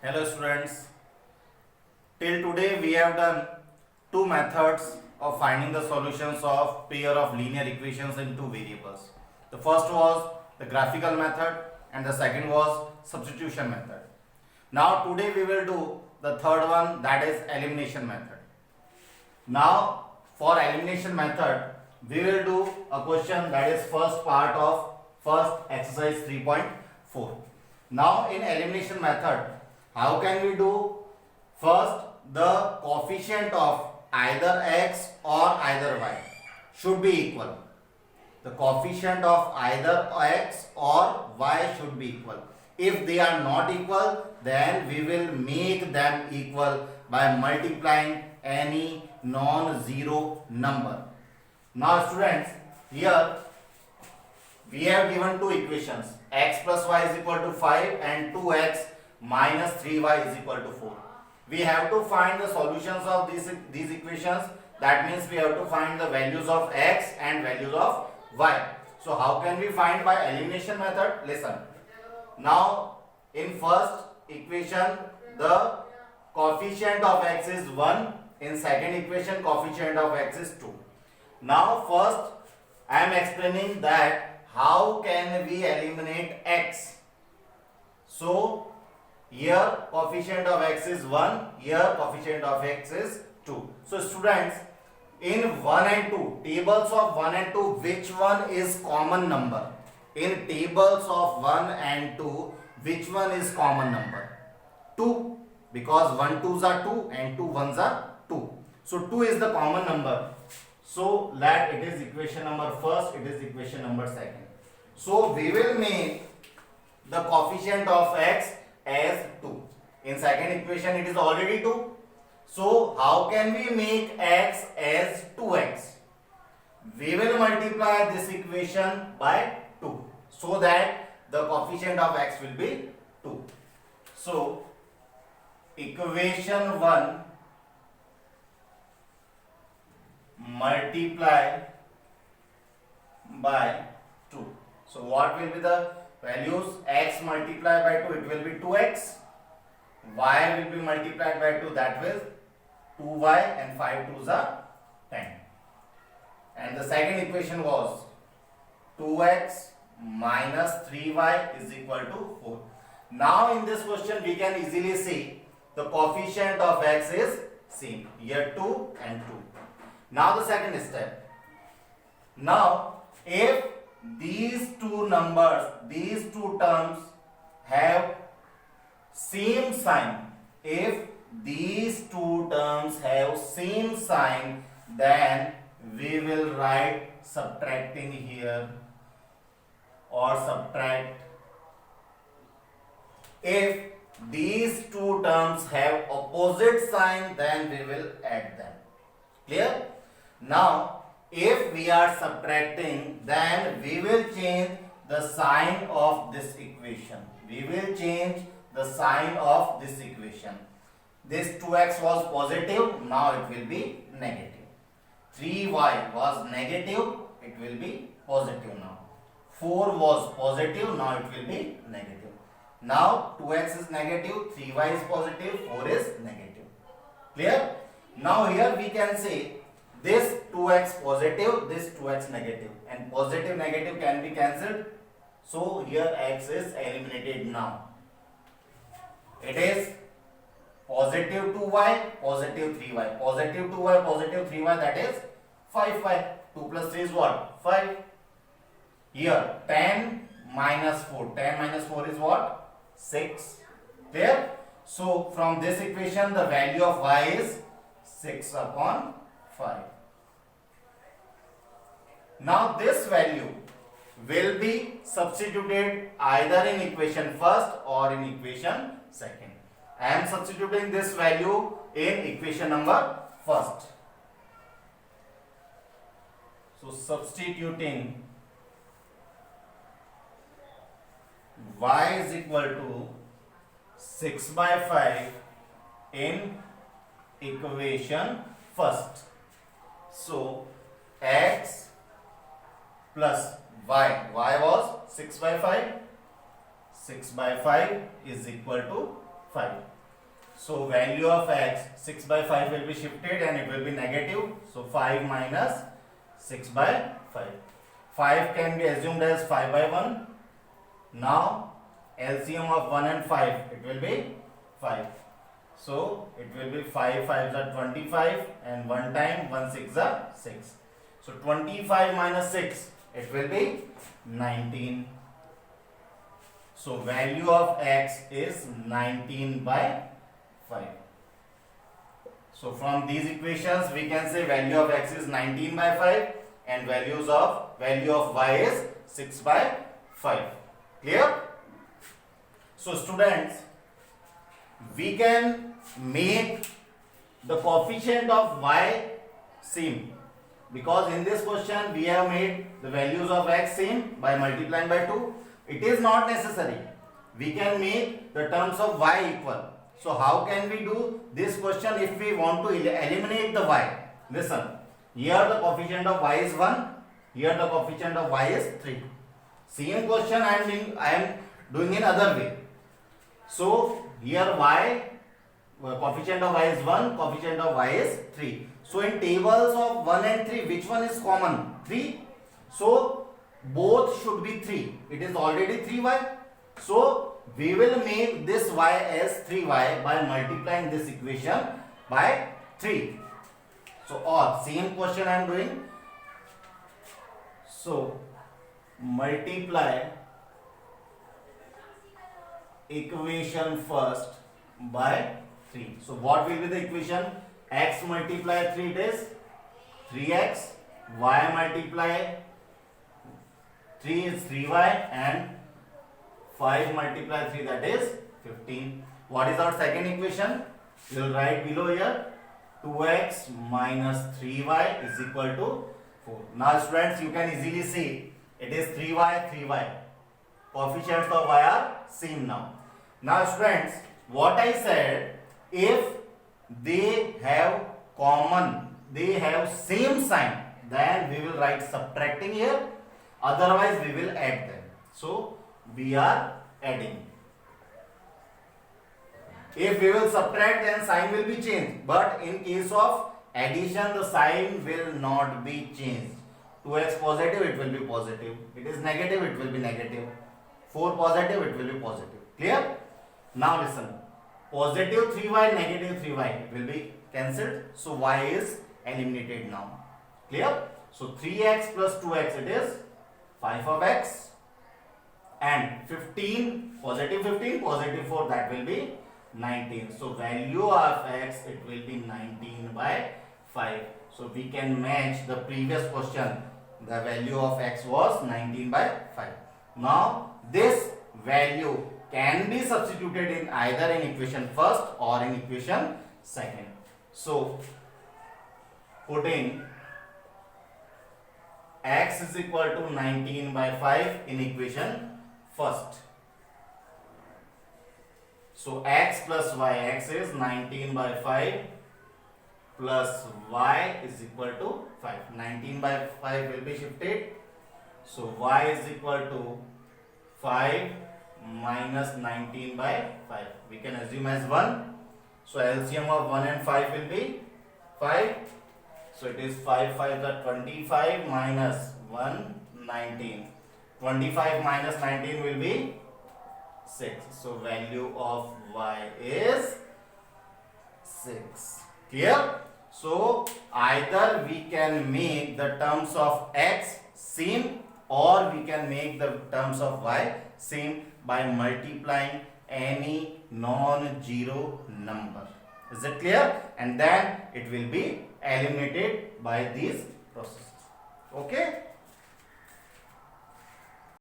Hello students, till today we have done two methods of finding the solutions of pair of linear equations in two variables. The first was the graphical method and the second was substitution method. Now today we will do the third one, that is elimination method. Now for elimination method we will do a question that is first part of first exercise 3.4. Now in elimination method, how can we do? First, the coefficient of either x or either y should be equal. The coefficient of either x or y should be equal. If they are not equal, then we will make them equal by multiplying any non-zero number. Now students, here we have given two equations, x plus y is equal to 5 and 2x minus 3y is equal to 4. We have to find the solutions of these equations. That means we have to find the values of x and values of y. So how can we find by elimination method? Listen. Now in first equation the coefficient of x is 1. In second equation coefficient of x is 2. Now first I am explaining that how can we eliminate x. So here coefficient of x is 1, here coefficient of x is 2. So students, in 1 and 2, tables of 1 and 2, which one is common number? In tables of 1 and 2, which one is common number? 2, because 1 2s are 2 and 2 1s are 2. So 2 is the common number. So let it is equation number first, it is equation number second. So we will make the coefficient of x as 2. In second equation it is already 2. So how can we make x as 2x? We will multiply this equation by 2 so that the coefficient of x will be 2. So equation 1 multiply by 2. So what will be the values? X multiplied by 2, it will be 2x. Y will be multiplied by 2, that will 2y, and 5 2s are 10. And the second equation was 2x minus 3y is equal to 4. Now in this question we can easily see the coefficient of x is same. Here 2 and 2. Now the second step. Now if these two numbers, these two terms have same sign, if these two terms have same sign, then we will write subtracting here or subtract. If these two terms have opposite sign, then we will add them. Clear? Now if we are subtracting, then we will change the sign of this equation. We will change the sign of this equation. This 2x was positive, now it will be negative. 3y was negative, it will be positive now. 4 was positive, now it will be negative. Now 2x is negative, 3y is positive, 4 is negative. Clear? Now here we can say this 2x positive, this 2x negative, and positive negative can be cancelled. So here x is eliminated now. It is positive 2y, positive 3y, positive 2y, positive 3y, that is 5y. 2 plus 3 is what? 5. Here 10 minus 4. 10 minus 4 is what? 6. Clear? So from this equation the value of y is 6 upon 5. Now this value will be substituted either in equation first or in equation second. I am substituting this value in equation number first. So substituting y is equal to 6 by 5 in equation first. So x plus y, y was 6 by 5, 6 by 5 is equal to 5. So value of x 6 by 5 will be shifted and it will be negative. So 5 minus 6 by 5. 5 can be assumed as 5 by 1. Now LCM of 1 and 5, it will be 5. So it will be 5 5s are 25 and 1 time 1 6 are 6. So 25 minus 6, it will be 19. So value of x is 19 by 5. So from these equations we can say value of x is 19 by 5 and value of y is 6 by 5. Clear? So students, we can make the coefficient of y same, because in this question we have made the values of x same by multiplying by 2. It is not necessary. We can make the terms of y equal. So how can we do this question if we want to eliminate the y? Listen, here the coefficient of y is 1, here the coefficient of y is 3. Same question I am doing in other way. So here y, coefficient of y is 1, coefficient of y is 3. So in tables of 1 and 3, which one is common? 3. So both should be 3. It is already 3y. So we will make this y as 3y by multiplying this equation by 3. So or same question I am doing. So multiply equation first by 3. So what will be the equation? X multiply 3, it is 3x, y multiply 3 is 3y, and 5 multiply 3, that is 15. What is our second equation? We will write below here 2x minus 3y is equal to 4. Now students, you can easily see it is 3y, 3y. Coefficients of y are same now. Now students, what I said, if they have same sign, then we will write subtracting here, otherwise we will add them. So we are adding. If we will subtract, then sign will be changed, but in case of addition the sign will not be changed. 2x positive, it will be positive. It is negative, it will be negative. 4 positive, it will be positive. Clear? Now listen, positive 3y, negative 3y will be cancelled, so y is eliminated now. Clear? So 3x plus 2x, it is 5 of x, and 15, positive 15, positive 4, that will be 19. So value of x, it will be 19 by 5. So we can match the previous question. The value of x was 19 by 5. Now this value can be substituted in either in equation first or in equation second. So putting x is equal to 19 by 5 in equation first. So x plus y, x is 19 by 5 plus y is equal to 5. 19 by 5 will be shifted. So y is equal to 5 minus 19 by 5. We can assume as 1. So LCM of 1 and 5 will be 5. So it is 5 5 the 25 minus 1 19. 25 minus 19 will be 6. So value of y is 6. Clear? So either we can make the terms of x same or we can make the terms of y same by multiplying any non-zero number. Is it clear? And then it will be eliminated by these processes. Okay?